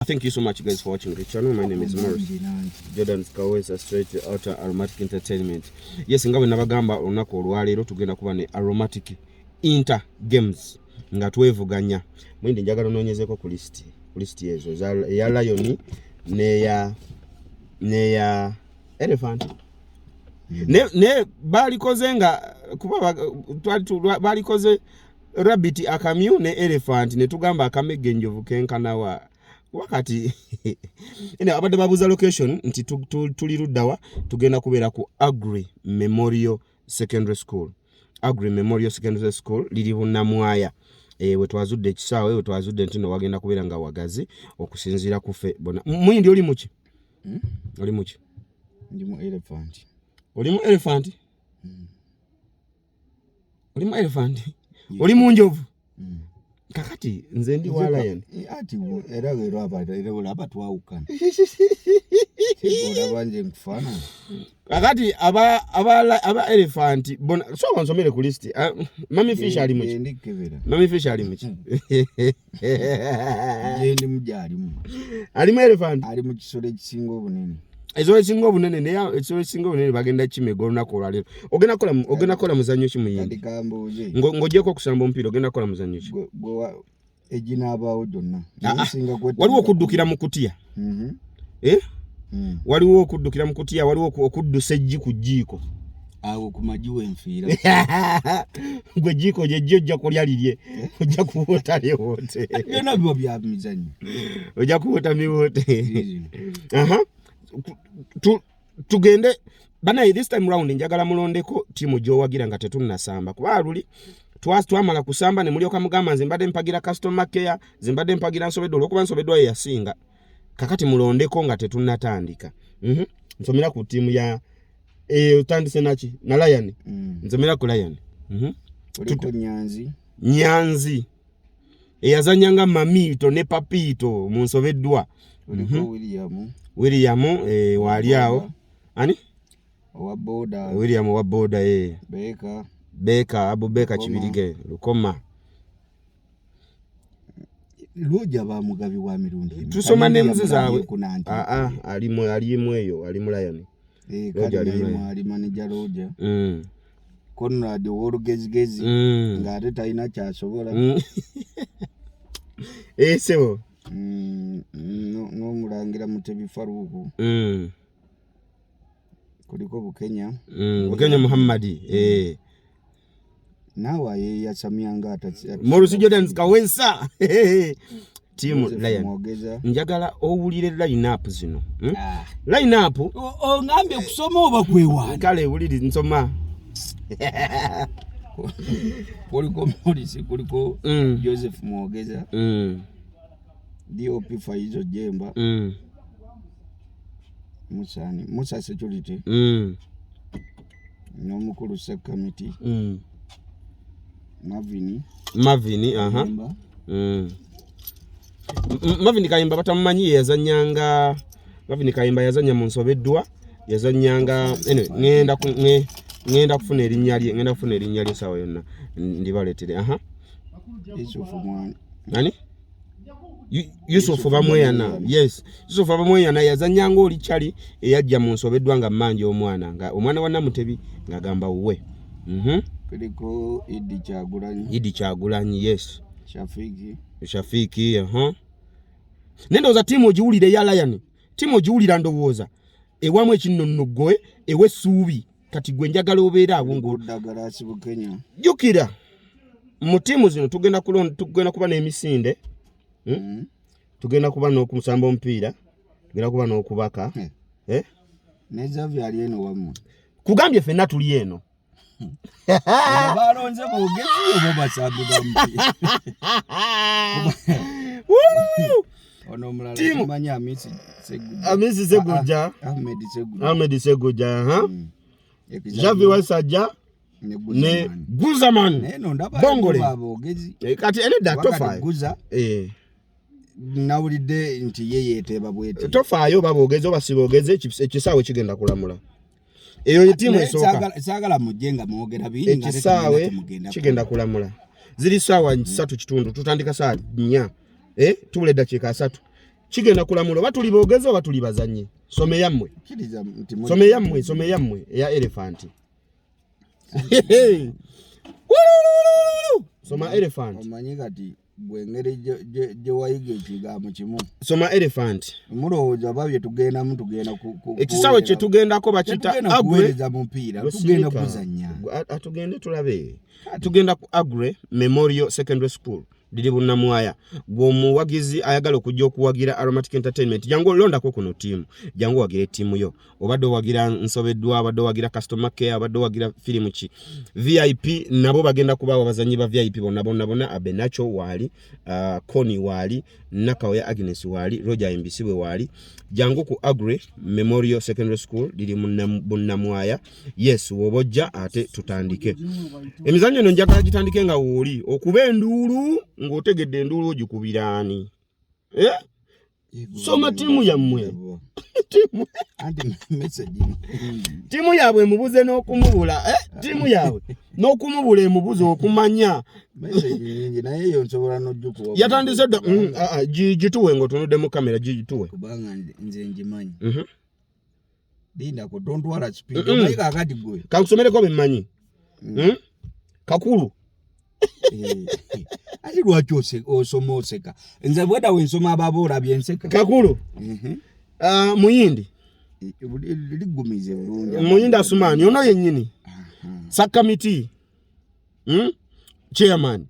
Thank you so much guys for watching the channel. My name is Morris Jordan Kawesa, straight outer Aromatic Entertainment. Yes, ngawe nabagamba onako olwaleero tugenda kuba ne Aromatic Inter Games nga twevuganya. Mwindi njagala nonyezeko ku list yezo ya Lion ne ya Elephant. Ne balikoze nga kuba balikoze rabbit akamyu ne elephant ne tugamba akamege njovu kenkanawa wakati ene abadde babuza location nti tuliruddawa tugenda kubeera ku Agri Memorial Secondary School. Agri Memorial Secondary School liri Bunnamwaya. We twazudde ekisaawe we twazudde ntino wagenda kubeera nga wagazi okusinziira kufe bona. Muyindi oli muki? Oli muki? Ndi mu elephant. Oli mu elephant? Oli mu elephant? Oli mu njovu? Kakati nze ndi wa Lion. Ati era wero aba twawukana. Bora banje nkufana. Kakati aba elephant bona so bansomere ku list. Mami Fish ali muki? Ndikebera. Mami Fish ali muki? Ndi mujali mu. Ali mu elephant? Ali mu kisolo ekisinga obunene. Ezo ekingo obunene ne ezo ekingo obunene bagenda kimego olunaku olwaleero. Ogenda kola muzannyo ki muyindi? Kandikambuje. Ngojeko kusamba omupiira ogenda kola muzannyo ki? Ejinaabawo jonna. Waliwo okuddukira mu kutiya. Waliwo okuddukira mu kutiya, waliwo okuddusa ejji ku jjiiko. Awo ku majiwe enfiira. Gwe jjiiko je jjojja kulya lirye. Ojja kuwota lewote. Byonna biba bya mizannyo. Ojja kuwota miwote. Tugende bana this time round njagala mulondeko timu gyowagira nga tetunnasamba kuba luli twamala kusamba ne mulyoka mugamba nze mbadde mpagira customer care zimbadde mpagira Nsobeddwa okuba Nsobeddwa yasinga kakati mulondeko nga tetunnatandika. Nsomera ku timu ya utandise nachi na Lion. Nsomera ku Lion. Tuko Nyanzi eyazanyanga Mamito ne Papito mu Nsobeddwa. William wali awo ani wa boda William wa boda Beka Abubeka Kibirige Lukoma Loja ba mugabi wa mirundi tusoma nemzi zawe alimu eyo ali mu Lion Loja ali manager Loja Conrad Worugezigezi ngate taina kyasobola sebo no mulangira Mutebi Faruku kuliko Bukenya Muhammadi nawa ye yasamya ngata Morris Jordan Kawesa timu Lion njagala owulire line up zino line up ngambe kusoma oba kwewa kale wuliri nsoma kuliko Morris kuliko Joseph Mwogeza DOP Faizo Jemba Musa Security n'omukulu sub committee Mavini Mavini Kayimba batamumanyi yazanyanga Mavini Kayimba yazanya mu Nsobeddwa yazanyanga ngenda kufuna erinnya lye sawa yonna ndibaletere Yusuf Mwana nani Yusuf Bamweyana. Yes, Yusuf Bamweyana yazanyanga oli chali eyajja mu Nsobeddwa nga mmanje omwana nga omwana wa Namutebi ngagamba uwe. Kuliko Idi Kyagulanyi yes. Shafiki Nendo za timu ojiwulire ya Lion. Timu ojiwulira ndowooza. Ewamu ekinonnogoe ewe suubi kati gwe njagala obeera abungo dagala Sibukenya. Jukira mu timu zino tugenda kuba n'emisinde. Tugenda kuba n'okusamba omupiira tugenda kuba n'okubaka neza byali eno wamu kugambye fenna tuli eno balonze boogezi obo basambi bampi ono mulala tumanya Amisi Seguja Ahmed Seguja Javi Wasajja ne Guzaman Bongole kati ene da tofa nawulidde nti yeye babwete tofaayo babogeze obasibogeze ekisaawe kigenda kulamula eyo yitimu esooka sagala mujenga mwogera bingi ekisaawe kigenda kulamula ziri saawa 3 kitundu tutandika saa 4 tule dakika 3 kigenda kulamula batuli bogezo batuli bazanye some yammwe ya elephant soma elephant omanyi kati bwengere je wayige kigambo kimu soma elephant mulowooza babye tugenda ku ekisawe kye tugendako bakita agre za mpira tugenda kuzanya atugende tulabe tugenda ku Agre Memorial Secondary School dili Bunnamwaya gwomuwagizi ayagala okujja okuwagira Aromatic Entertainment jangu londako kuno timu jangu wagire timu yo obadde wagira Nsobeddwa obadde wagira Customer Care obadde wagira filimu ki VIP nabo bagenda kubawa bazanyi ba VIP bonna Abenacho wali Koni wali Nakaoya Agnes wali Roger Mbisibwe wali jangu ku Agre Memorial Secondary School dili Bunnamwaya yes wobojja ate tutandike emizanyo no njagala gitandike nga woli okuba enduulu ngotegedde enduulu ogikubirani soma timu yammwe timu anti message timu yabwe mubuze n'okumubula timu yabwe n'okumubula emubuze okumanya message nyingi naye yo nsobola n'ojjukuwa yatandise gituwe ngo tunudde mu kamera gituwe kubanga nze njimanyi linda ko don't worry speed omayika akati gwe kankusomereko bimmanyi kakulu ati lwaki osoma oseka nze bweda wensoma ababola byenseka kakulu muyindi ligumize bulungi muyindi Asumani ono yennyini sakamiti chairman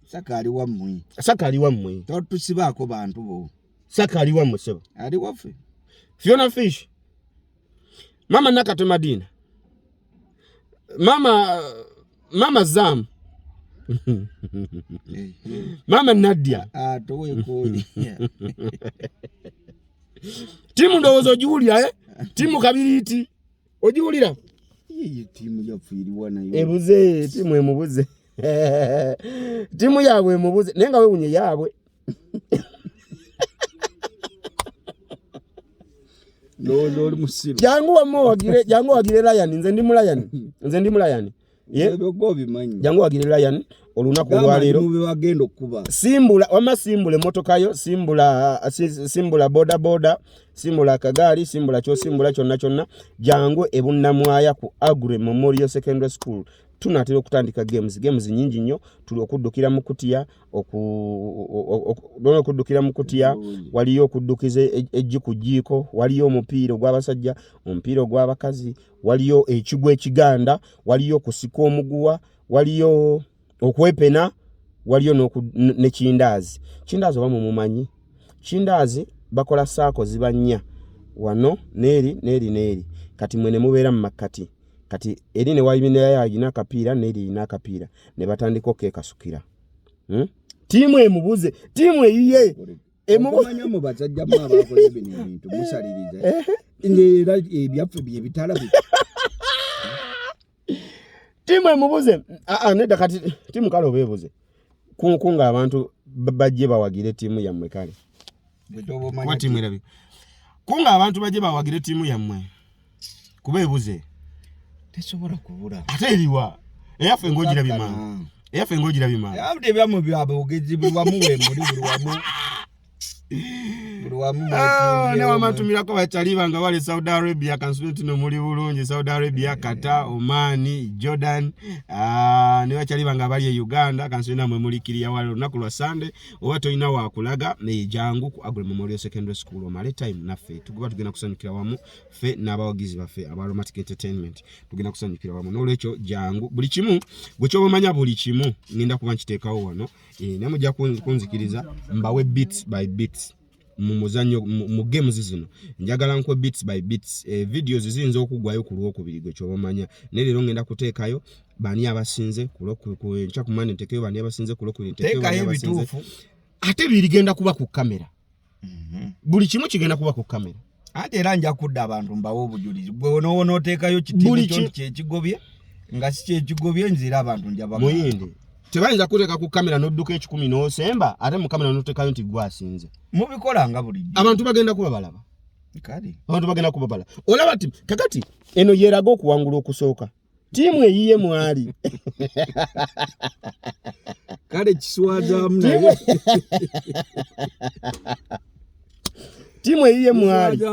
sakali wammwe totusibaako bantu bo sakali wammwe sebo ali waffe Fiona Fish mama Nakate Madina mama Zam mama Nadia towekoli timu ndowooza ogiwulira timu kabiriiti ogiwulira timu yafiirwa nayo ebuze timu emubuze timu yaabwe emubuze naye nga wewunye yaabwe n'oli musiru jangu wagire Lion nze ndi mu Lion yego bimanyi jangu wagire Lion olunaku lwaleero mube bagenda okuba simbule motokayo simbula boda simbula kagaali simbula kyonna jangu ebunnamwaya ku Agre Memorial Secondary School tunatera okutandika games nyingi nnyo tuli okuddukira mu kutiya waliyo okuddukiza ejji ku jjiiko waliyo omupiira ogw'abasajja omupiira ogw'abakazi waliyo ekigwa ekiganda waliyo okusika omuguwa waliyo okwepena waliyo ne kindaazi oba mumumanyi kindaazi bakola saako ziba nnya wano neeri kati mwene mubeera mu makkati kati eri ne wayibina yayina akapiira neeri ina akapiira ne batandika okekasukira timu emubuze timu eyiye emumanya mu basajja mu abakoze bino ebintu musaliriza era ebyaffe bye bitala timu emubuze nedda kati timu kale obeebuze kunga abantu bajje bawagire timu yammwe kale kunga abantu bajje bawagire timu yammwe kubeebuze tesobola kubula ate eriwa eyaffe ng'ogirabima abde byamu byabwe ogezi buli wamu wemuli buli wamu ne wamatumilako bachaliba nga wale Saudi Arabia kansulenti no muli bulungi Saudi Arabia Qatar Oman Jordan ne bachaliba nga bali e Uganda kansulenti namwe mulikiriya wale lunaku lwa Sunday oba toyina wakulaga ne jangu ku Agre Memorial Secondary School omale time naffe tukuba tugenda kusanyukira wamu ffe n'abawagizi baffe aba Aromatic Entertainment tugenda kusanyukira wamu n'olwekyo jangu buli kimu gwe kyobamanya buli kimu ninda kuba nkiteekawo wano namujja kunzikiriza mbawe bits by bits mumuzanyo mu games zino njagala nkwe bits by bits videos ziyinza okugwayo ku lwokubiri gwe kyobamanya nerero ngenda kuteekayo bani abasinze ku ncha ku mane ntekeyo bani abasinze ku lwokubiri ntekeyo bituufu ate birigenda kuba ku kamera buli kimu kigenda kuba ku kamera ate era nja kudda abantu mbawo obujulizi bwe onooteekayo kitimu kyekigobye nga si kyekigobye nzira abantu njaba muyindi tebayinza kuteeka ku kamera n'odduka 10 n'osemba ate mu kamera n'oteekayo nti gwasinze mubikola nga bulijjo abantu bagenda kuba balaba kale abantu bagenda kuba balaba olaba ti kakati eno yeeraga okuwangula okusooka timu eyiye mwali kale kiswazaamu naye timu eyiye mwali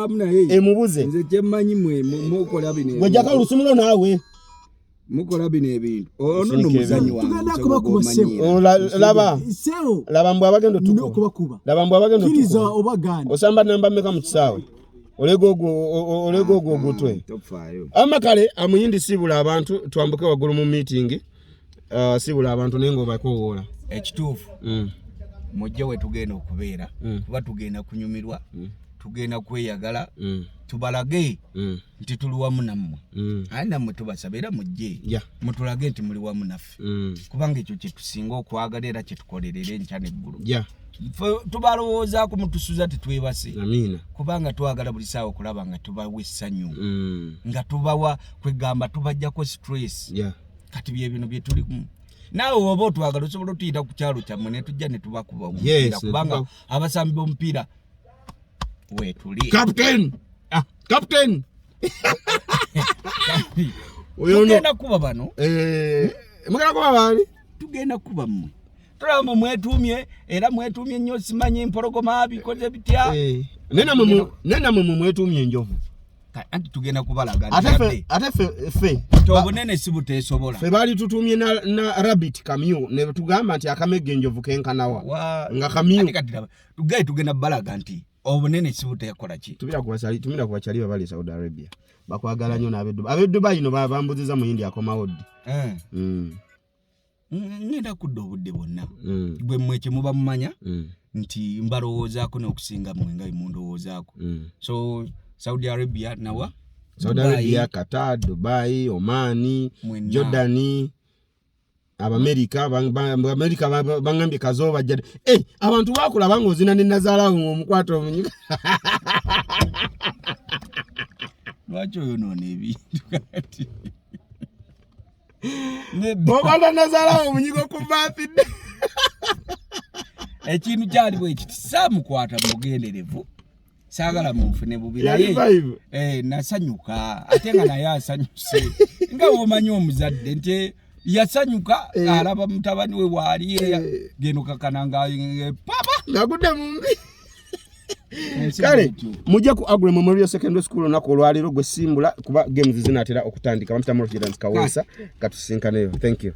emubuze nze kyemmanyi mwe mukola bino gwe jaka olusumulo naawe mukola bino ebintu ono no muzanyi wange tugenda kubakuba sebo laba mbwe abagendo tuko kubakuba laba mbwe abagendo kiriza obaganda osamba namba meka mu kisaawe olego gutwe amakale amuyindi sibula abantu twambuke wagulu mu meeting sibula abantu nengo bakowoola ekituufu mujje we tugenda okubeera kuba tugenda kunyumirwa tugenda kweyagala tubalage nti tuli wamu nammwe aye nammwe tubasaba era mujje mutulage nti muli wamu naffe kubanga ekyo kye tusinga okwagala era kye tukolerera enkya n'eggulu tubalowoozaako mutusuza tetwebase kubanga twagala buli saawa okulaba nga tubawa essanyu nga tubawa kwegamba tubajjako stress kati bye bino bye tulimu naawe oba otwagala osobola otuyita ku kyalo kyammwe ne tujja ne tubakuba omupiira kubanga abasambi b'omupiira wetuli captain tugenda kuba bano mugenda kuba bani tugenda kuba mmwe tulaba mwetumye era mwetumye nnyo simanyi empologoma bikoze bitya nena mwe mwetumye enjovu anti tugenda kubalaga ate fe tobunene si buteesobola fe bali tutumye na rabbit kamyu ne tugamba nti akamege enjovu kenkanawa nga kamyu tugaye tugenda balaga nti obunene si buteekola ki tumira kubachaliba bali Saudi Arabia bakwagala nnyo n'ab'e Dubai no bambuziza mu India akomawo ddi ngenda kudda obudde bwonna bwe mmwe kye muba mumanya nti mbalowoozaako n'okusinga mmwe nga mundowoozaako so Saudi Arabia nawa Saudi Arabia, Qatar, Dubai, Omani, Jordani, America bangambye kazoba jade abantu bakula bango zina ne nazala omukwato omunyika lwaki oyo none ebintu kati bokanda nazala omunyiko ku birthday ekintu kyali bwe kiti samukwata mugenderevu sagala munfune bubira nasanyuka ate nga naye asanyuse nga womanyi omuzadde nti yasanyuka alaba mutabani we waali geno kakananga papa ngagudde mumbi kale mujja ku Agro Memorial Secondary School nako olwaliro gwe simbula kuba games zinatera okutandika bamutamu Kawesa katusinkaneyo. Thank you.